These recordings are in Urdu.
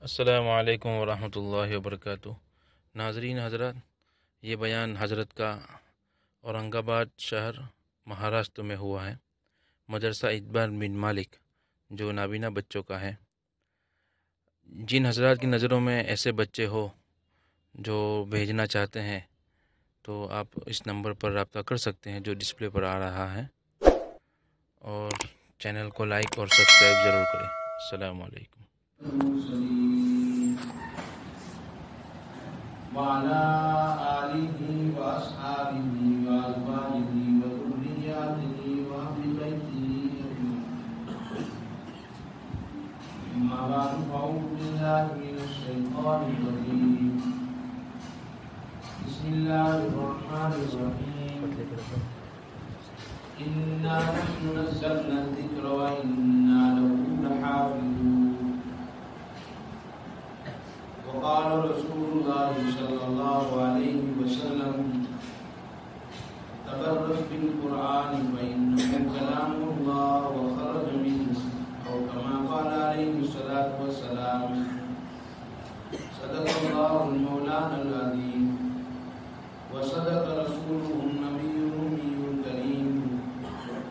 السلام علیکم ورحمۃ اللہ وبرکاتہ۔ ناظرین حضرات، یہ بیان حضرت کا اورنگ آباد شہر مہاراشٹر میں ہوا ہے، مدرسہ اقبال بن مالک جو نابینا بچوں کا ہے۔ جن حضرات کی نظروں میں ایسے بچے ہو جو بھیجنا چاہتے ہیں تو آپ اس نمبر پر رابطہ کر سکتے ہیں جو ڈسپلے پر آ رہا ہے، اور چینل کو لائک اور سبسکرائب ضرور کریں۔ السلام علیکم۔ وعلى آله وأصحابه وأزواجه وذرياته وأهل بيته أما بعد فأعوذ بالله من الشيطان الرجيم بسم الله الرحمن الرحيم إنا نحن نزلنا الذكر وإنا له لحافظون وقال رسول الله صلى الله عليه وسلم تبرك بالقرآن فإنه كلام الله وخرج منه أو كما قال عليه الصلاة والسلام صدق الله المولانا العظيم وصدق رسوله النبي الأمي الكريم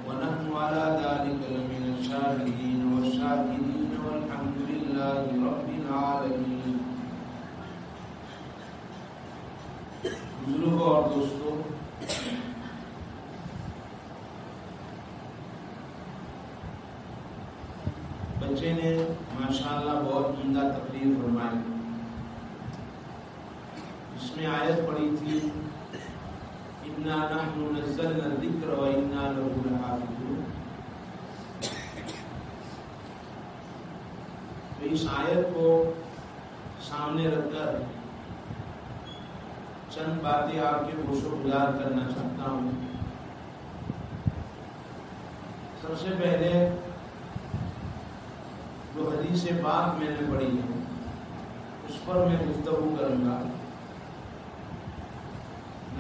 ونحن على ذلك لمن الشاهدين والشاكرين والحمد لله رب العالمين۔ بزرگوں اور دوستوں، بچے نے ماشاءاللہ بہت عمدہ تقریر فرمائی۔ اس میں آیت پڑھی تھی انا نحن نزلنا الذکر وانا له لحافظون۔ تو اس آیت کو سامنے رکھ کر چند باتیں آپ کے گوش و گزار کرنا چاہتا ہوں۔ سب سے پہلے جو حدیث پاک میں نے پڑھی ہے اس پر میں گفتگو کروں گا۔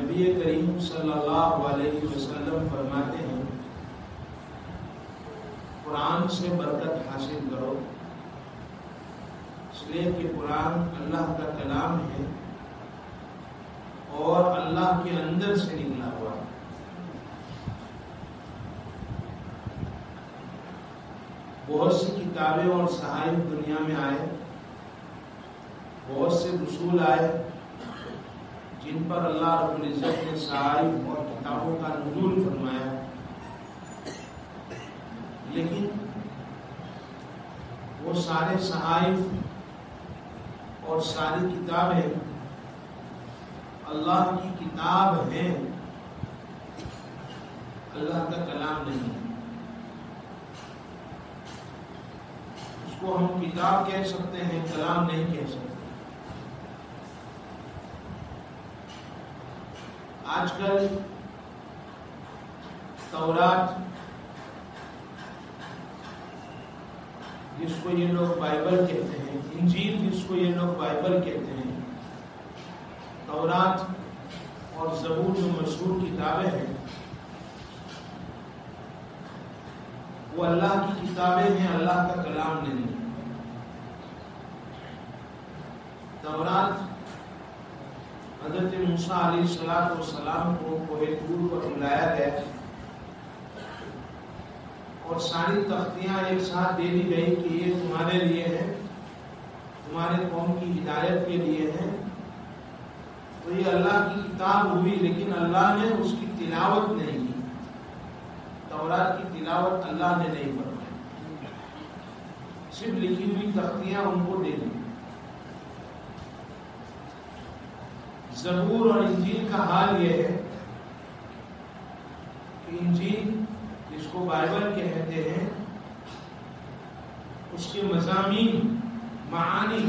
نبی کریم صلی اللہ علیہ وسلم فرماتے ہیں قرآن سے برکت حاصل کرو، اس لیے کہ قرآن اللہ کا کلام ہے اور اللہ کے اندر سے نکلا ہوا ہے۔ بہت سی کتابیں اور صحائف دنیا میں آئے، بہت سے رسول آئے جن پر اللہ رب العزت نے صحائف اور کتابوں کا نزول فرمایا، لیکن وہ سارے صحائف اور ساری کتابیں اللہ کی کتاب ہے، اللہ کا کلام نہیں ہے۔ اس کو ہم کتاب کہہ سکتے ہیں، کلام نہیں کہہ سکتے۔ آج کل تورات جس کو یہ لوگ بائبل کہتے ہیں، انجیل جس کو یہ لوگ بائبل کہتے ہیں، تورات اور زبور جو مشہور کتابیں ہیں وہ اللہ کی کتابیں ہیں، اللہ کا کلام نہیں۔ تورات حضرت موسیٰ علیہ السلام کو کوہ طور پر بلایا گیا اور ساری تختیاں ایک ساتھ دے دی گئی کہ یہ تمہارے لیے ہے، تمہارے قوم کی ہدایت کے لیے ہے۔ تو یہ اللہ کی کتاب ہوئی، لیکن اللہ نے اس کی تلاوت نہیں کی۔ تورات کی تلاوت اللہ نے نہیں فرمائی، صرف لکھی ہوئی تختیاں ان کو دے دی۔ زبور اور انجیل کا حال یہ ہے کہ انجیل جس کو بائبل کہتے ہیں اس کے مضامین، معانی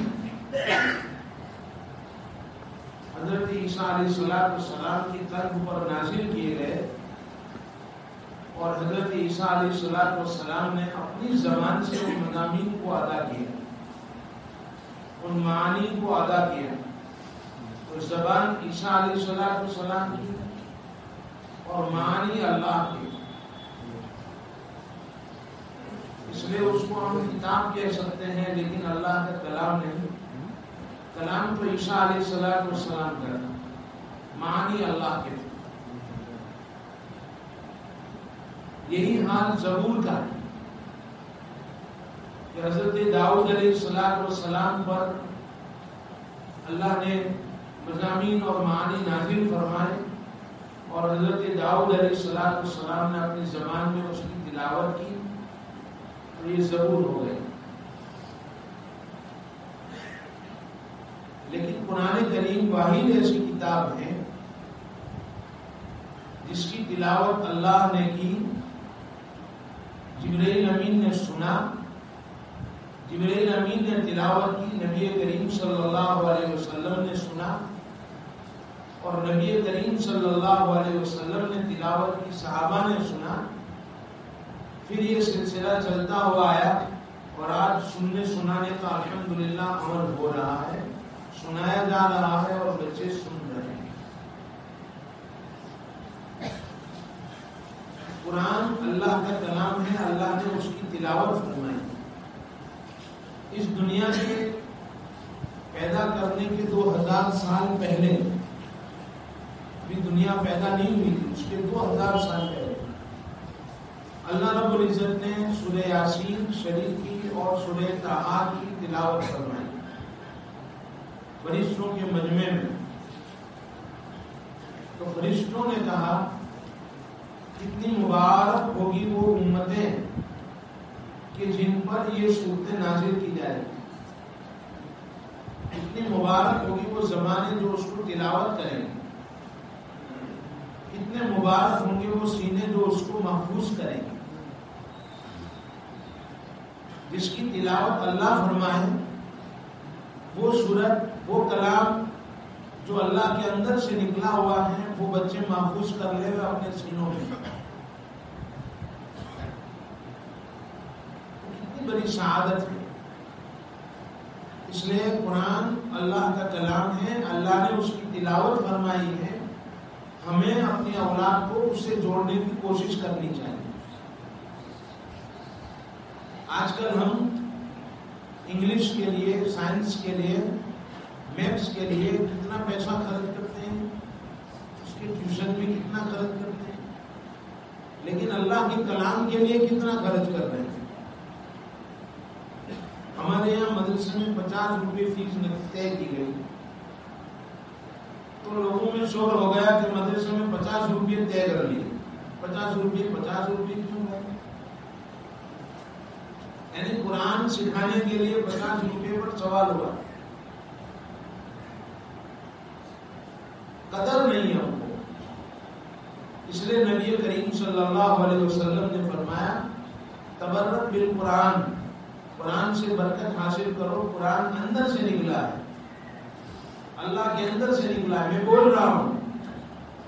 حضرت عیسیٰ علیہ السلام کی طرف پر نازل کیے گئے، اور حضرت عیسیٰ علیہ السلام نے اپنی زبان سے ان مضامین کو ادا کیا، ان معانی کو ادا کیا۔ تو زبان عیسیٰ علیہ السلام کی اور معانی اللہ کی، اس لیے اس کو ہم کتاب کہہ سکتے ہیں لیکن اللہ کا کلام نہیں۔ کلام تو عیسیٰ علیہ السلام کا تھا، معانی اللہ کے تھے. یہی حال زبور کا ہے کہ حضرت داؤد علیہ السلام پر اللہ نے مضامین اور معانی نازل فرمائے، اور حضرت داؤد علیہ السلام نے اپنی زبان میں اس کی تلاوت کی، تو یہ زبور ہو گئے. لیکن قرآن کریم واحد ایسی کتاب ہے جس کی تلاوت اللہ نے کی، جبرائیل امین نے سنا، جبرائیل امین نے تلاوت کی، نبی کریم صلی اللہ علیہ وسلم نے سنا، اور نبی کریم صلی اللہ علیہ وسلم نے تلاوت کی، صحابہ نے سنا. پھر یہ سلسلہ چلتا ہوا آیا، اور آج سننے سنانے کا الحمدللہ عمل ہو رہا ہے، سنایا جا رہا ہے اور بچے سن رہے ہیں. قرآن اللہ کا کلام ہے، اللہ نے اس کی تلاوت فرمائی. اس دنیا کے پیدا کرنے کے 2000 سال پہلے بھی دنیا پیدا نہیں ہوئی تھی، اس کے 2000 سال پہلے اللہ رب العزت نے سورہ یاسین شریف کی اور سورہ طٰہٰ کی تلاوت فرمائی فرشتوں کے مجمع میں. تو فرشتوں نے کہا کتنی مبارک ہوگی وہ امتیں کہ جن پر یہ صورتیں نازل کی جائے گی، کتنی مبارک ہوگی وہ زمانے جو اس کو تلاوت کریں گے، کتنے مبارک ہوں گے وہ سینے جو اس کو محفوظ کریں گے. جس کی تلاوت اللہ فرمائے، وہ سورت، وہ کلام جو اللہ کے اندر سے نکلا ہوا ہے، وہ بچے محفوظ کر لے گا اپنے سینوں میں. کتنی بڑی سعادت ہے. اس لیے قرآن اللہ کا کلام ہے، اللہ نے اس کی تلاوت فرمائی ہے. ہمیں اپنی اولاد کو اس سے جوڑنے کی کوشش کرنی چاہیے. آج کل ہم انگلش کے لیے، سائنس کے لیے، میتھس کے لیے کتنا پیسہ خرچ کرتے ہیں، اس کے ٹیوشن میں کتنا خرچ کرتے ہیں، لیکن اللہ کے کلام کے لیے کتنا خرچ کر رہے ہیں. ہمارے یہاں مدرسے میں 50 روپے فیس طے کی گئی، تو لوگوں میں شور ہو گیا کہ مدرسے میں 50 روپے طے کر لیے. 50 روپے کیوں گئے؟ یعنی قرآن سکھانے کے لیے 50 روپے پر سوال ہوا. قدر نہیں ہے ہم کو. اس لیے نبی کریم صلی اللہ علیہ وسلم نے فرمایا تبرک بالقرآن، قرآن سے برکت حاصل کرو. قرآن اندر سے نکلا ہے، اللہ کے اندر سے نکلا ہے. میں بول رہا ہوں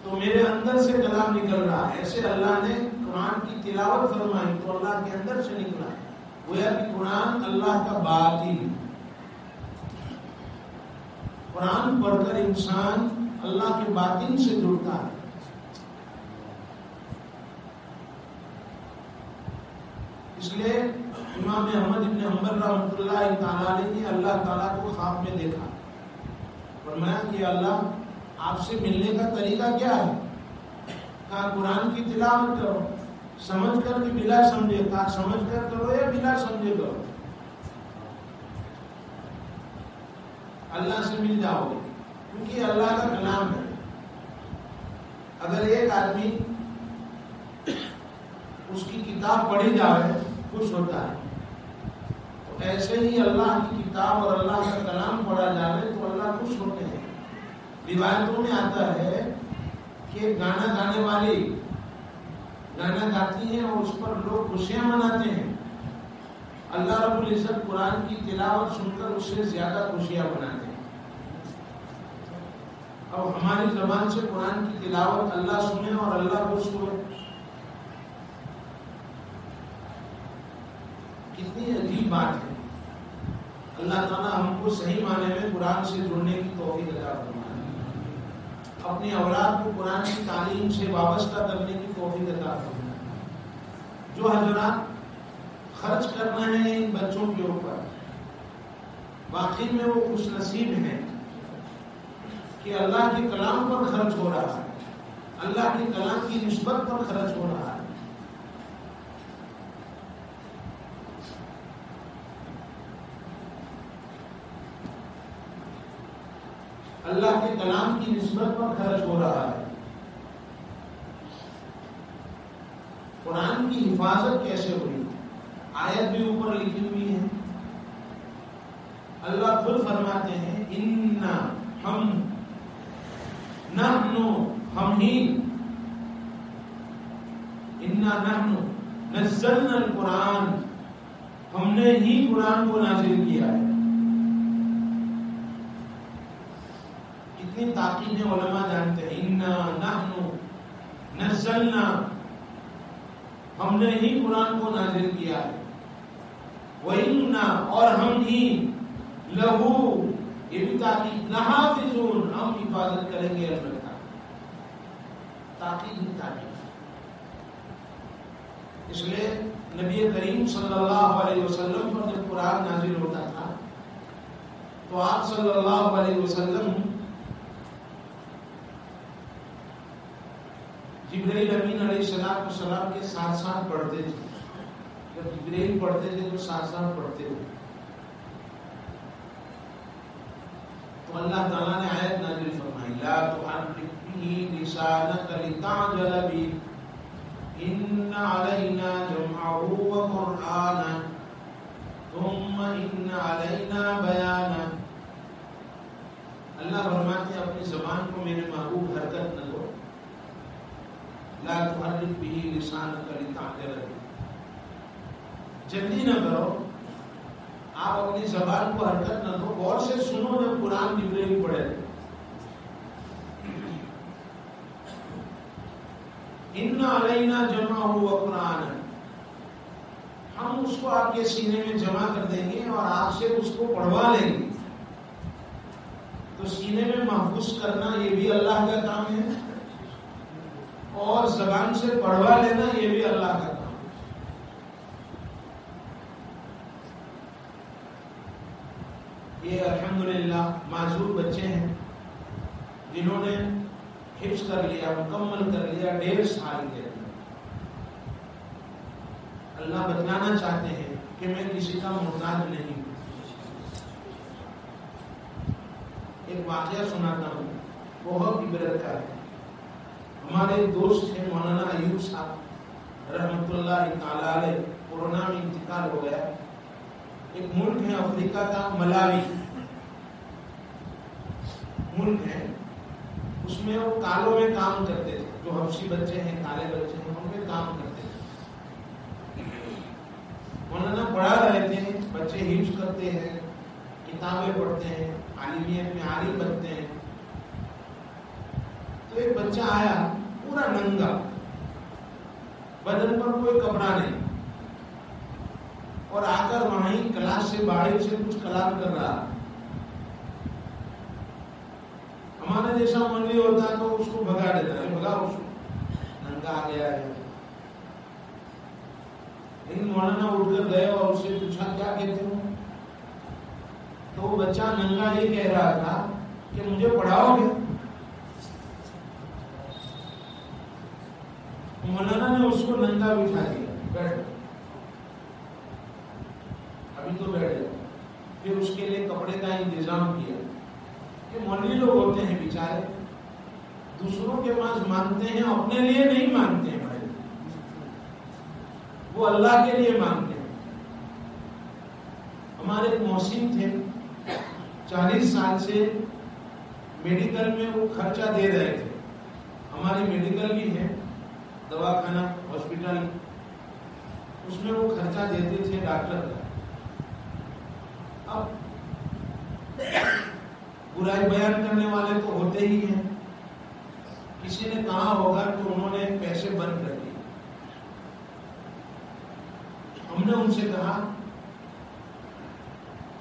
تو میرے اندر سے کلام نکل رہا ہے. ایسے اللہ نے قرآن کی تلاوت فرمائی تو اللہ کے اندر سے نکلا ہے. گویا کہ قرآن اللہ کا باطن. قرآن پڑھ کر انسان اللہ کے باطن سے جڑتا ہے. اس لیے امام احمد بن حنبل رحمۃ اللہ تعالیٰ نے اللہ تعالیٰ کو خواب میں دیکھا، فرمایا کہ اللہ آپ سے ملنے کا طریقہ کیا ہے؟ کہا قرآن کی تلاوت کرو، سمجھ کر کہ بلا سمجھے. کہا سمجھ کر کرو یا بلا سمجھے کرو، اللہ سے مل جاؤ گے، کیونکہ اللہ کا کلام ہے. اگر ایک آدمی اس کی کتاب پڑھی جائے خوش ہوتا ہے، تو ایسے ہی اللہ کی کتاب اور اللہ کا کلام پڑھا جائے تو اللہ خوش ہوتے ہیں. روایتوں میں آتا ہے کہ گانا گانے والی گانا گاتی ہیں اور اس پر لوگ خوشیاں مناتے ہیں. اللہ رب العزت قرآن کی تلاوت سن کر اس سے زیادہ خوشیاں مناتے ہیں. اب ہماری زبان سے قرآن کی تلاوت اللہ سنے اور اللہ خوش ہوئے، کتنی عجیب بات ہے. اللہ تعالیٰ ہم کو صحیح معنی میں قرآن سے جڑنے کی توفیق عطا فرمائے، اپنی اولاد کو قرآن کی تعلیم سے وابستہ کرنے کی توفیق عطا فرمائے. جو حضرات خرچ کرنا ہے ان بچوں کے اوپر، واقعی میں وہ خوش نصیب ہیں کہ اللہ کے کلام پر خرچ ہو رہا ہے، اللہ کے کلام کی نسبت پر خرچ ہو رہا ہے۔ اللہ کے کلام کی نسبت پر خرچ ہو رہا ہے۔ قرآن کی حفاظت کیسے ہوئی؟ آیت بھی اوپر لکھی ہوئی ہے، اللہ خود فرماتے ہیں اِنَّا ہم نحن ہم ہی اِنَّا نحن نزلنا القرآن ہم نے ہی قرآن کو نازل کیا ہے۔ کتنی تاکید علماء جانتے ہیں، اِنَّا نحن نزلنا ہم نے ہی قرآن کو نازل کیا ہے، وَإِنَّا اور ہم ہی لہو یہ بھی تاکید لحافظون ہم حفاظت کریں گے البتہ، تاکید ہی تاکید۔ اس لیے نبی کریم صلی اللہ علیہ وسلم پر جب قرآن نازل ہوتا تھا تو آپ صلی اللہ علیہ وسلم جبرائیل امین علیہ السلام کے ساتھ ساتھ پڑھتے تھے، جب جبرائیل پڑھتے تھے تو ساتھ ساتھ پڑھتے تھے۔ تو اللہ تعالیٰ نے آیت نازل فرمائی لا تحرک به لسانک لتعجل به ان علینا جمعه وقرآنہ ثم ان علینا بیانہ۔ اللہ فرماتے ہیں اپنی زبان کو میرے محبوب حرکت نہ دو، لا تحرک به لسانک لتعجل به، جلدی نہ کرو، آپ اپنی زبان کو حرکت نہ دو، غور سے سنو جب قرآن جبرائیل پڑھے۔ ان علینا جمعہ وقرآنہ، ہم اس کو آپ کے سینے میں جمع کر دیں گے اور آپ سے اس کو پڑھوا لیں گے۔ تو سینے میں محفوظ کرنا یہ بھی اللہ کا کام ہے، اور زبان سے پڑھوا لینا یہ بھی اللہ کا کام ہے۔ یہ الحمدللہ معذور بچے ہیں جنہوں نے حفظ کر لیا، مکمل کر لیا 1.5 سال کے اندر۔ اللہ بتلانا چاہتے ہیں کہ میں کسی کا محتاج نہیں ہوں۔ ایک واقعہ سناتا ہوں، بہت عبرت کا ہے۔ ہمارے ایک دوست تھے مولانا ایوب صاحب رحمۃ اللہ تعالی علیہ، کورونا میں انتقال ہو گیا۔ ایک ملک ہے افریقہ کا ملاوی ملک ہے، اس میں وہ کالوں میں کام کرتے تھے، جو حبشی بچے ہیں، کالے بچے ہیں، ان میں کام کرتے تھے۔ مولانا پڑھا رہے تھے، بچے حفظ کرتے ہیں، کتابیں پڑھتے ہیں، عالمیت میں عالم بنتے ہیں۔ تو ایک بچہ آیا پورا ننگا، بدن پر کوئی کپڑا نہیں، اور آ کر وہیں کلاس سے باہر سے کچھ کلام کر رہا۔ ہمارا جیسا مولوی ہوتا ہے تو اس کو بھگا دیتا ہے، بھگا اس کو، ننگا آ گیا ہے۔ لیکن مولانا اٹھ کر گئے اور اس سے پوچھا کیا کہتے ہو؟ تو وہ بچہ ننگا یہ کہہ رہا تھا کہ مجھے پڑھاؤ گے؟ مولانا نے اس کو ننگا بٹھا دیا، بیٹھ ابھی تو بیٹھ جاؤ۔ پھر اس کے لیے کپڑے کا انتظام کیا کہ مولوی لوگ ہوتے ہیں بیچارے، دوسروں کے پاس مانگتے ہیں، اپنے لیے نہیں مانگتے ہیں بھائی، وہ اللہ کے لیے مانگتے ہیں۔ ہمارے ایک محسن تھے، 40 سال سے میڈیکل میں وہ خرچہ دے رہے تھے۔ ہماری میڈیکل بھی ہے، دواخانہ ہاسپٹل، اس میں وہ خرچہ دیتے تھے ڈاکٹر کا۔ اب برائی بیان کرنے والے تو ہوتے ہی ہیں، کسی نے کہا ہوگا کہ انہوں نے پیسے بند کر دیے۔ ہم نے ان سے کہا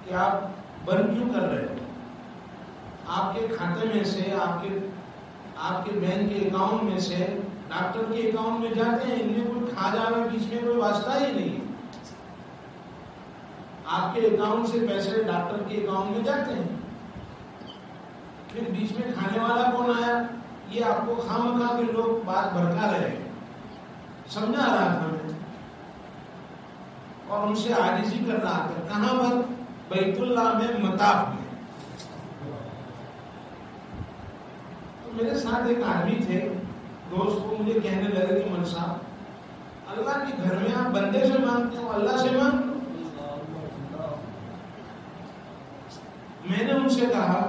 کہ آپ بند کیوں کر رہے ہو؟ آپ کے کھاتے میں سے، آپ کے بینک کے اکاؤنٹ میں سے ڈاکٹر کے اکاؤنٹ میں جاتے ہیں، ان میں کوئی کھا جاوے، بیچ میں کوئی واسطہ ہی نہیں ہے۔ آپ کے اکاؤنٹ سے پیسے ڈاکٹر کے اکاؤنٹ میں جاتے ہیں. پھر بیچ میں کھانے والا کون آیا؟ یہ آپ کو خواہ کے لوگ بات بھڑکا رہے ہیں، سمجھا رہا تھا میں، اور ان سے عاجزی کر رہا تھا. کہاں پر؟ بیت اللہ میں، مطاف میں. تو میرے ساتھ ایک آدمی تھے، دوست، کو مجھے کہنے لگے کہ من صاحب، اللہ کے گھر میں آپ بندے سے مانگتے ہو، اللہ سے مانگ لو. میں نے ان سے کہا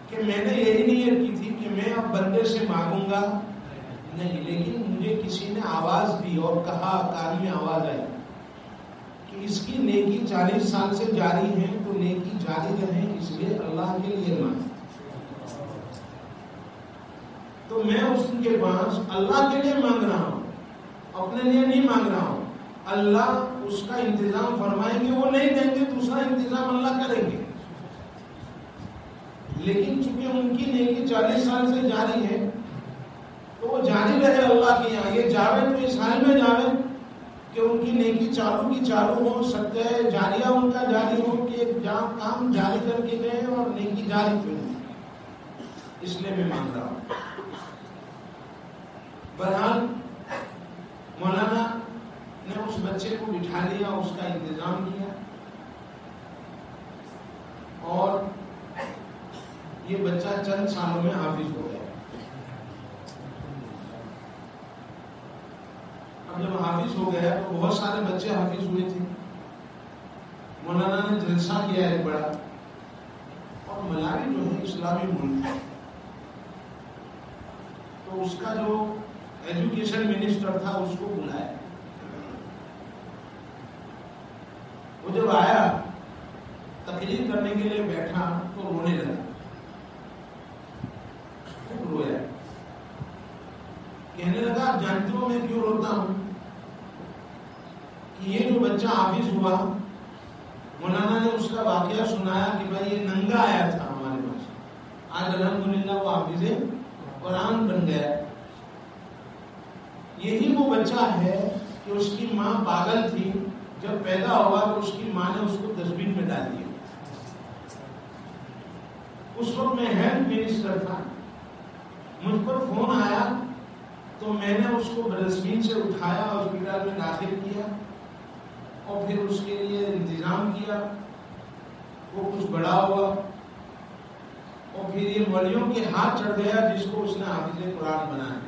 کہ میں نے یہی نیت کی تھی کہ میں اب بندے سے مانگوں گا نہیں، لیکن مجھے کسی نے آواز دی اور کہا، کان میں آواز آئی کہ اس کی نیکی 40 سال سے جاری ہے، تو نیکی جاری رہے، اس لیے اللہ کے لیے مانگ. تو میں اس کے پاس اللہ کے لیے مانگ رہا ہوں، اپنے لیے نہیں مانگ رہا ہوں. اللہ اس کا انتظام فرمائیں گے، وہ نہیں دیں گے، دوسرا انتظام اللہ کریں گے. لیکن چونکہ ان کی نیکی 40 سال سے جاری ہے، تو وہ جاری رہے اللہ کے یہاں. یہ جاوے تو اس حال میں جاوے کہ ان کی نیکی چالو کی چالو ہو، سکتا ہے جاریہ ان کا جاری ہو کہ ایک کام جاری کر کے گئے اور نیکی جاری کیوں نہیں. اس لیے میں مانگ رہا ہوں. بہرحال مولانا نے اس بچے کو بٹھا لیا، اس کا انتظام کیا، اور یہ بچہ چند سالوں میں حافظ ہو گیا. اب جب حافظ ہو گیا تو بہت سارے بچے حافظ ہوئے تھے. مولانا نے جلسہ کیا ایک بڑا، اور ملاوی جو ہے اسلامی ملک ہے، تو اس کا جو ایجوکیشن منسٹر تھا اس کو بلایا. وہ جب آیا تقریر کرنے کے لیے بیٹھا تو رونے لگا، خوب رویا. کہنے لگا، آپ جانتے ہو میں کیوں روتا ہوں؟ کہ یہ جو بچہ حافظ ہوا، مولانا نے اس کا واقعہ سنایا کہ بھائی یہ ننگا آیا تھا ہمارے پاس، آج الحمدللہ وہ حافظ قرآن بن گیا. یہی وہ بچہ ہے کہ اس کی ماں پاگل تھی، جب پیدا ہوا تو اس کی ماں نے اس کو ڈسٹبن میں ڈال دیا. اس وقت میں ہیلتھ منسٹر تھا، مجھ پر فون آیا تو میں نے اس کو ڈسٹبن سے اٹھایا، ہاسپٹل میں داخل کیا، اور پھر اس کے لیے انتظام کیا. وہ کچھ بڑا ہوا، اور پھر یہ ولیوں کے ہاتھ چڑھ گیا جس کو اس نے حافظ قرآن بنا دیا.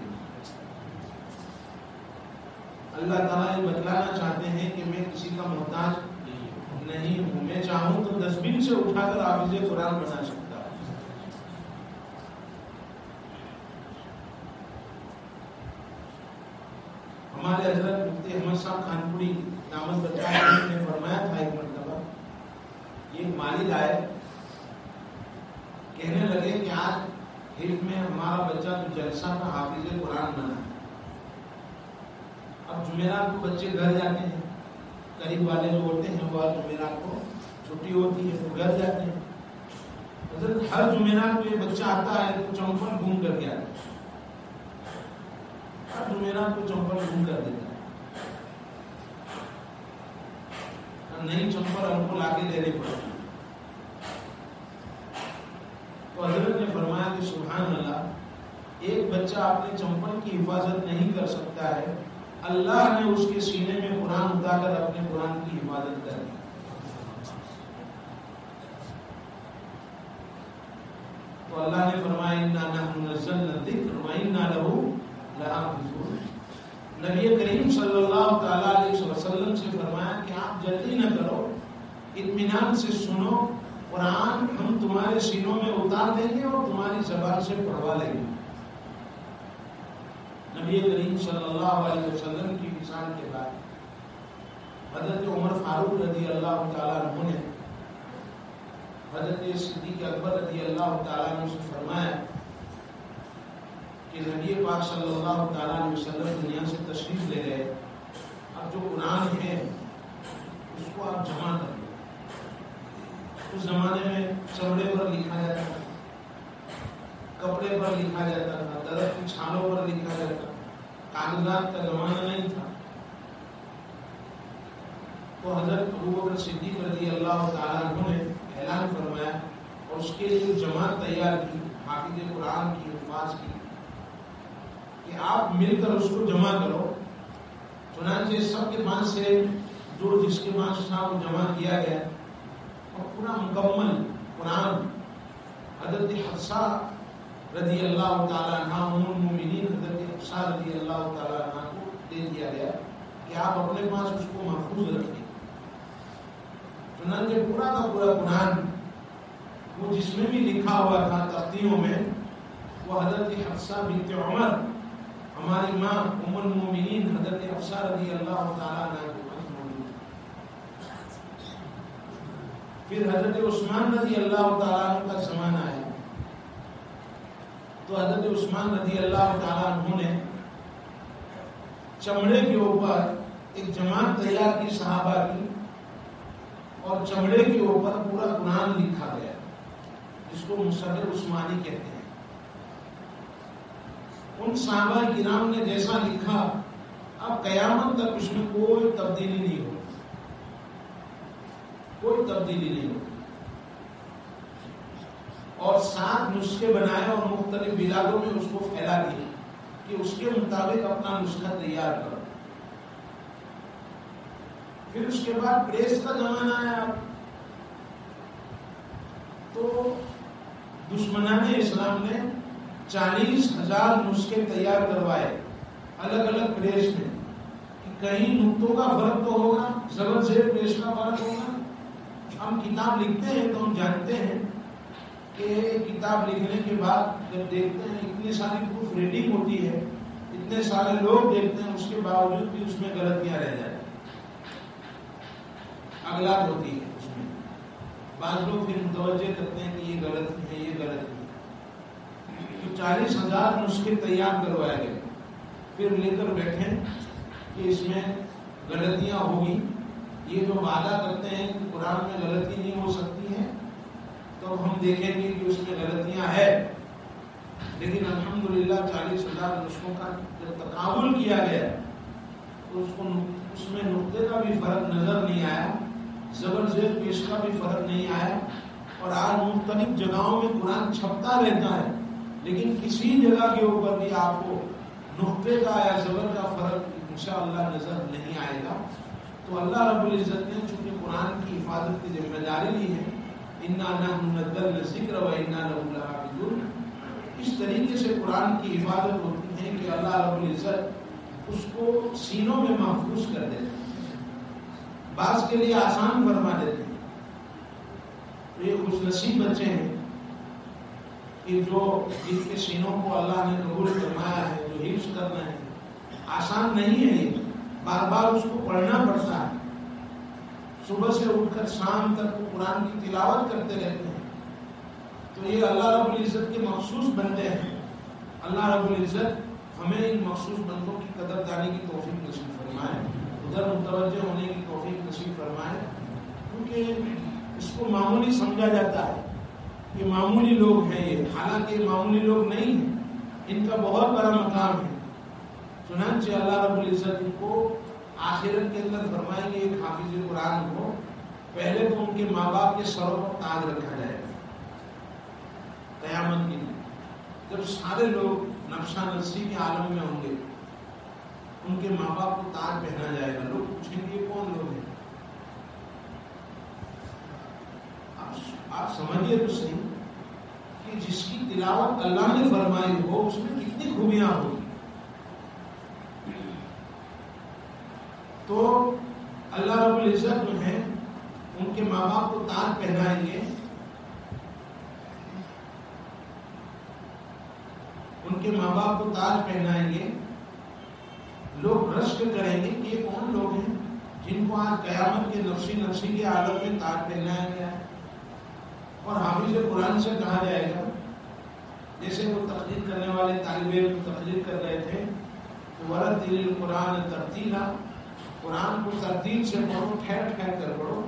اللہ تعالیٰ یہ بتلانا چاہتے ہیں کہ میں کسی کا محتاج نہیں ہوں، میں چاہوں تو ڈسٹبن سے اٹھا کر حافظ قرآن بنا سکتا ہوں. ہمارے حضرت مفتی احمد صاحب خانپوری دامت بچہ نے فرمایا تھا ایک مرتبہ، یہ مالک آئے، کہنے لگے کہ آج حلف میں ہمارا بچہ تو جلسہ کا حافظ قرآن بنا. اب جمعرات کو بچے گھر جاتے ہیں، قریب والے جو ہوتے ہیں وہ جمعرات کو چھٹی ہوتی ہے تو گھر جاتے ہیں. حضرت ہر جمعرات کو یہ بچہ آتا ہے تو چمپل گھوم کر کے آتا ہے، ہر جمعرات کو چمپل گھوم کر دیتا ہے. نئی چمپل ہم کو لا کے دینے پڑتی. تو حضرت نے فرمایا کہ سبحان اللہ، ایک بچہ اپنے چمپل کی حفاظت نہیں کر سکتا ہے، اللہ نے اس کے سینے میں قرآن اٹھا کر اپنے قرآن کی حفاظت کر دی. تو اللہ نے فرمایا انا نحن نزلنا الذکر وانا لہ لحافظون. نبی کریم صلی اللہ تعالی علیہ وسلم سے فرمایا کہ آپ جلدی نہ کرو، اطمینان سے سنو، قرآن ہم تمہارے سینوں میں اتار دیں گے اور تمہاری زبان سے پڑھوا لیں گے. نبی کریم صلی اللہ علیہ وسلم کی وصال کے بعد حضرت عمر فاروق رضی اللہ تعالیٰ عنہ نے حضرت صدیق اکبر رضی اللہ تعالیٰ عنہ سے فرمایا کہ نبی پاک صلی اللہ تعالیٰ علیہ وسلم دنیا سے تشریف لے گئے، اب جو قرآن ہے اس کو آپ جمع کر لیں. اس زمانے میں چمڑے پر لکھا جاتا تھا، کپڑے پر لکھا جاتا تھا، درخت کی چھالوں پر لکھا جاتا تھا، کاغذات کا زمانہ نہیں تھا. تو حضرت ابوبکر صدیق رضی اللہ تعالیٰ عنہ نے اعلان فرمایا اور اس کے لیے جماعت تیار کی حافظ قرآن کی، حفاظ کی، کہ آپ مل کر اس کو جمع کرو۔ چنانچہ سب کے پاس سے جو جس کے پاس تھا وہ جمع کیا گیا اور پورا مکمل قرآن حضرت حفصہ رضی اللہ تعالیٰ عنہ ام المومنین حضرت حفصہ رضی اللہ تعالیٰ عنہ کو دے دیا گیا کہ آپ اپنے پاس اس کو محفوظ رکھیں۔ چنانچہ پورا کا پورا قرآن وہ جس میں بھی لکھا ہوا تھا تختیوں میں، وہ حضرت حفصہ بنت عمر ہماری ماں ام المومنین حضرت حفصہ رضی اللہ تعالیٰ عنہ کے پاس موجود ہے۔ پھر حضرت عثمان رضی اللہ تعالیٰ عنہ کا زمانہ آیا تو حضرت عثمان رضی اللہ تعالیٰ عنہ نے چمڑے کے اوپر ایک جماعت تیار کی صحابہ کی، اور چمڑے کے اوپر پورا قرآن لکھا گیا جس کو مصحف عثمانی کہتے ہیں۔ ان صحابہ کرام نے جیسا لکھا اب قیامت تک اس میں کوئی تبدیلی نہیں ہوتی، کوئی تبدیلی نہیں ہوتی، اور 7 نسخے بنائے اور مختلف بلادوں میں اس کو پھیلا دیا کہ اس کے مطابق اپنا نسخہ تیار کرو۔ پھر اس کے بعد پریس کا زمانہ آیا تو دشمنان اسلام نے 40,000 نسخے تیار کروائے الگ الگ پریس میں، کہ کہیں نقطوں کا فرق تو ہوگا، زبر زیر پریس کا فرق ہوگا۔ ہم کتاب لکھتے ہیں تو ہم جانتے ہیں کہ کتاب لکھنے کے بعد جب دیکھتے ہیں اتنی ساری پروف ریڈنگ ہوتی ہے، اتنے سارے لوگ دیکھتے ہیں، اس کے باوجود بھی اس میں غلطیاں رہ جاتی ہیں، اغلاط ہوتی ہے اس میں۔ بعض لوگ پھر متوجہ کرتے ہیں کہ یہ غلط ہے، یہ غلط ہے۔ تو 40,000 نسخے تیار کروائے گئے، پھر لے کر بیٹھے کہ اس میں غلطیاں ہوگی، یہ جو وعدہ کرتے ہیں کہ قرآن میں غلطی نہیں ہو سکتی ہے، تو ہم دیکھیں گے کہ اس میں غلطیاں ہے۔ لیکن الحمدللہ 40,000 نسخوں کا جب تقابل کیا گیا تو اس میں نقطے کا بھی فرق نظر نہیں آیا، زبر زیر پیش کا بھی فرق نہیں آیا، اور آج مختلف جگہوں میں قرآن چھپتا رہتا ہے لیکن کسی جگہ کے اوپر بھی آپ کو نقطے کا یا زبر کا فرق انشاءاللہ نظر نہیں آئے گا۔ تو اللہ رب العزت نے چونکہ قرآن کی حفاظت کی ذمہ داری لی ہے، اِنَّا نَحْنُ نَزَّلْنَا الذِّكْرَ وَإِنَّا لَهُ لَحَافِظُونَ، اس طریقے سے قرآن کی حفاظت ہوتی ہے کہ اللہ رب العزت اس کو سینوں میں محفوظ کر دیتے ہیں، بعض کے لیے آسان فرما دیتے ہیں۔ تو یہ خوش نصیب بچے ہیں کہ جو جن کے سینوں کو اللہ نے قبول فرمایا ہے، جو حفظ کرنا ہے۔ آسان نہیں ہے، یہ بار بار اس کو پڑھنا پڑتا ہے، صبح سے اٹھ کر شام تک وہ قرآن کی تلاوت کرتے رہتے ہیں۔ تو یہ اللہ رب العزت کے مخصوص بندے ہیں۔ اللہ رب العزت ہمیں ان مخصوص بندوں کی قدر دانی کی توفیق نصیب فرمائے، ادھر متوجہ ہونے کی توفیق نصیب فرمائے، کیونکہ اس کو معمولی سمجھا جاتا ہے کہ معمولی لوگ ہیں یہ، حالانکہ معمولی لوگ نہیں ہیں، ان کا بہت بڑا مقام ہے۔ چنانچہ اللہ رب العزت ان کو آخرت کے اندر فرمائیں گے ایک حافظ قرآن کو پہلے تو ان کے ماں باپ کے سروں پر تاج رکھا جائے گا قیامت کے دن، جب سارے لوگ نفسا نفسی کے عالم میں ہوں گے، ان کے ماں باپ کو تاج پہنا جائے گا، لوگ پوچھیں گے کون لوگ ہیں؟ آپ سمجھیے تو صحیح کہ جس کی تلاوت اللہ نے فرمائی ہو اس میں کتنی خوبیاں ہوگی۔ تو اللہ رب العزت جو ہے ان کے ماں باپ کو تاج پہنائیں گے، ان کے ماں باپ کو تاج پہنائیں گے، لوگ رشک کریں گے کہ یہ کون لوگ ہیں جن کو آج قیامت کے نفسی کے عالم میں تاج پہنایا گیا ہے۔ اور حافظ قرآن سے کہا جائے گا، جیسے وہ تقریر کرنے والے طالب علم تقریر کر رہے تھے، وَرَتِّلِ الْقُرْآنَ تَرْتِيلًا، قرآن کو ترتیل سے پڑھو، ٹھہر ٹھہر کر پڑھو۔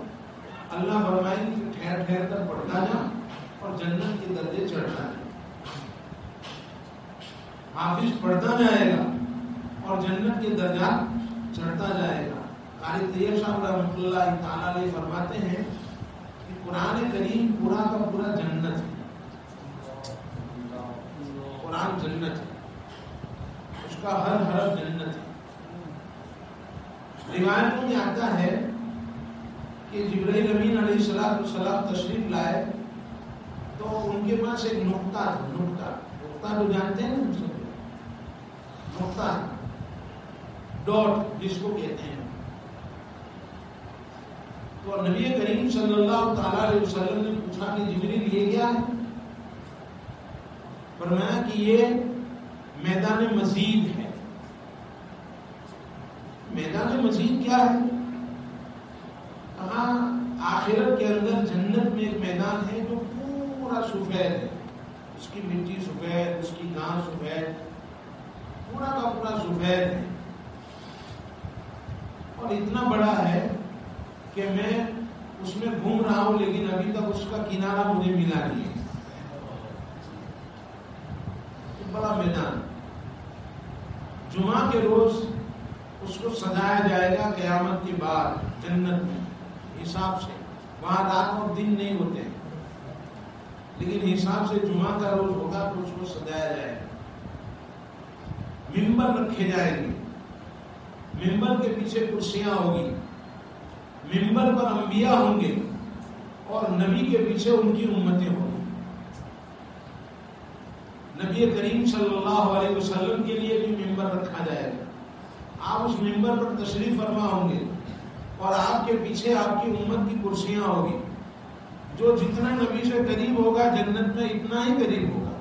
اللہ فرمائیں کہ ٹھہر ٹھہر کر پڑھتا جا اور جنت کے درجے چڑھتا جا۔ حافظ پڑھتا جائے گا اور جنت کے درجات چڑھتا جائے گا۔ قاری طیب صاحب رحمۃ اللہ تعالیٰ علیہ فرماتے ہیں کہ قرآن کریم پورا کا پورا جنت ہے. قرآن جنت ہے، اس کا ہر حرف جنت ہے. روایتوں میں آتا ہے کہ جبرائیل امین علیہ السلام تشریف لائے تو ان کے پاس ایک نقطہ تھا. نقطہ جو جانتے ہیں نا، نقطہ ڈاٹ جس کو کہتے ہیں. تو نبی کریم صلی اللہ تعالی علیہ وسلم نے پوچھا کہ جبریل یہ کیا ہے؟ فرمایا کہ یہ میدان مزید ہے. میدان مزید کیا ہے؟ کہاں آخرت کے اندر جنت میں ایک میدان ہے جو پورا سفید ہے، اس کی مٹی سفید، اس کی گھاس سفید، پورا کا پورا سفید ہے، اور اتنا بڑا ہے کہ میں اس میں گھوم رہا ہوں لیکن ابھی تک اس کا کنارہ مجھے ملا نہیں ہے. بڑا میدان. جمعہ کے روز اس کو سجایا جائے گا قیامت کے بعد جنت میں حساب سے. وہاں رات اور دن نہیں ہوتے ہیں لیکن حساب سے جمعہ کا روز ہوگا تو اس کو سجایا جائے گا. ممبر رکھے جائیں گے، ممبر کے پیچھے کرسیاں ہوگی، ممبر پر انبیاء ہوں گے اور نبی کے پیچھے ان کی امتیں ہوں گی. نبی کریم صلی اللہ علیہ وسلم کے لیے بھی ممبر رکھا جائے گا. آپ اس ممبر پر تشریف فرما ہوں گے اور آپ کے پیچھے آپ کی امت کی کرسیاں ہوگی. جو جتنا نبی سے قریب ہوگا جنت میں اتنا ہی قریب ہوگا،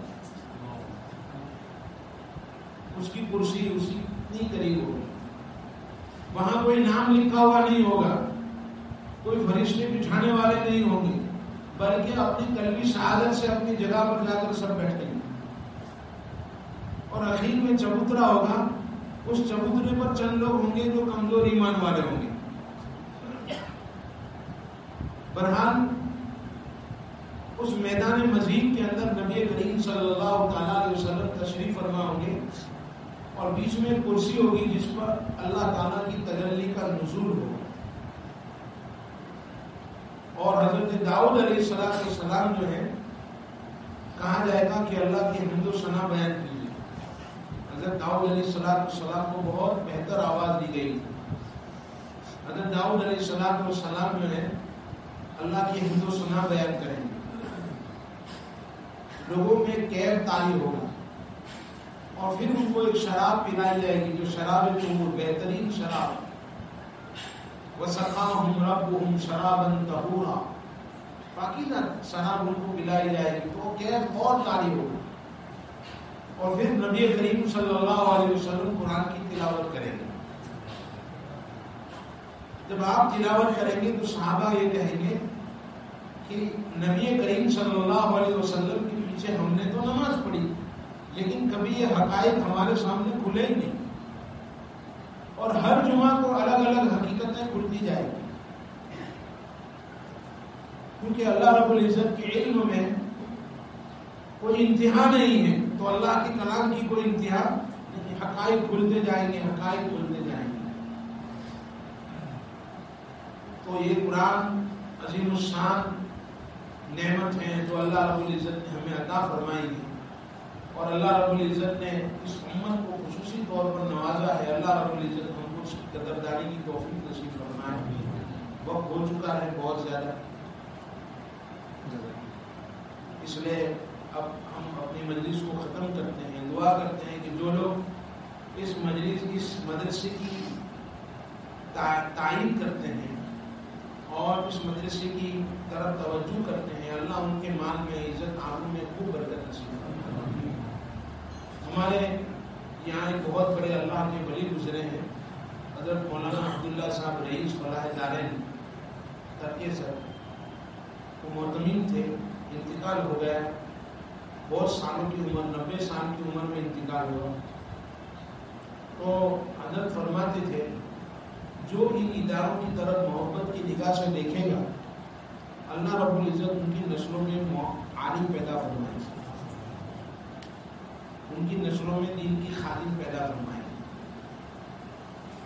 اس کی کرسی اسی اتنی قریب ہوگی. وہاں کوئی نام لکھا ہوا نہیں ہوگا، کوئی فرشتے بٹھانے والے نہیں ہوں گے، بلکہ اپنی قلبی شہادت سے اپنی جگہ پر جا کر سب بیٹھیں گے. اور اخیر میں چبوترا ہوگا، اس چبوترے پر چند لوگ ہوں گے جو کمزور ایمان والے ہوں گے. بہرحال اس میدان مزید کے اندر نبی کریم صلی اللہ تعالی علیہ وسلم تشریف فرما ہوں گے اور بیچ میں ایک کرسی ہوگی جس پر اللہ تعالیٰ کی تجلی کا نزول ہوگا. اور حضرت داؤد علیہ السلام جو ہے، کہا جائے گا کہ اللہ کی حمد و ثنا بیان کیجیے. حضرت داؤد علیہ السلام کو بہت بہتر آواز دی گئی. حضرت داؤد علیہ السلام جو ہے اللہ کی حمد و ثنا بیان کریں گے. لوگوں میں کیف طاری ہوگا اور پھر ان کو ایک شراب پلائی جائے گی جو شراب طہور، بہترین شراب. وَسَقَاهُمْ رَبُّهُمْ شَرَابًا طَهُورًا، پاکیزہ شراب ان کو پلائی جائے گی تو کیف اور طاری ہوگا. اور پھر نبی کریم صلی اللہ علیہ وسلم قرآن کی تلاوت کریں گے. جب آپ تلاوت کریں گے تو صحابہ یہ کہیں گے کہ نبی کریم صلی اللہ علیہ وسلم کے پیچھے ہم نے تو نماز پڑھی لیکن کبھی یہ حقائق ہمارے سامنے کھلے ہی نہیں. اور ہر جمعہ کو الگ الگ حقیقتیں کھلتی جائیں گی کیونکہ اللہ رب العزت کے علم میں کوئی انتہا نہیں ہے. تو اللہ کے کلام کی کوئی انتہا نہیں. حقائق کھلتے جائیں گے، حقائق کھلتے جائیں گے. تو یہ قرآن عظیم الشان نعمت ہے جو اللہ رب العزت نے ہمیں عطا فرمائی ہے اور اللہ رب العزت نے اس امت کو خصوصی طور پر نوازا ہے. اللہ رب العزت ہم کو اس کی قدردانی کی توفیق نصیب فرمائے. وقت ہو چکا ہے بہت زیادہ، اس لیے اب ہم اپنی مجلس کو ختم کرتے ہیں. دعا کرتے ہیں کہ جو لوگ اس مدرسے کی تعین کرتے ہیں اور اس مدرسے کی طرف توجہ کرتے ہیں، اللہ ان کے مال میں، عزت آبرو میں خوب برکت نصیب فرمائے. ہمارے یہاں ایک بہت بڑے اللہ کے ولی گزرے ہیں، حضرت مولانا عبداللہ صاحب رئیس فلاح دارین ترکے سر. وہ معتمین تھے، انتقال ہو گیا. بہت سالوں کی عمر، 90 سال کی عمر میں انتقال ہوا. تو حضرت فرماتے تھے جو ان اداروں کی طرف محبت کی نگاہ سے دیکھے گا اللہ رب العزت ان کی نسلوں میں عالم پیدا فرمائے، ان کی نسلوں میں دین کی خادم پیدا فرمائے.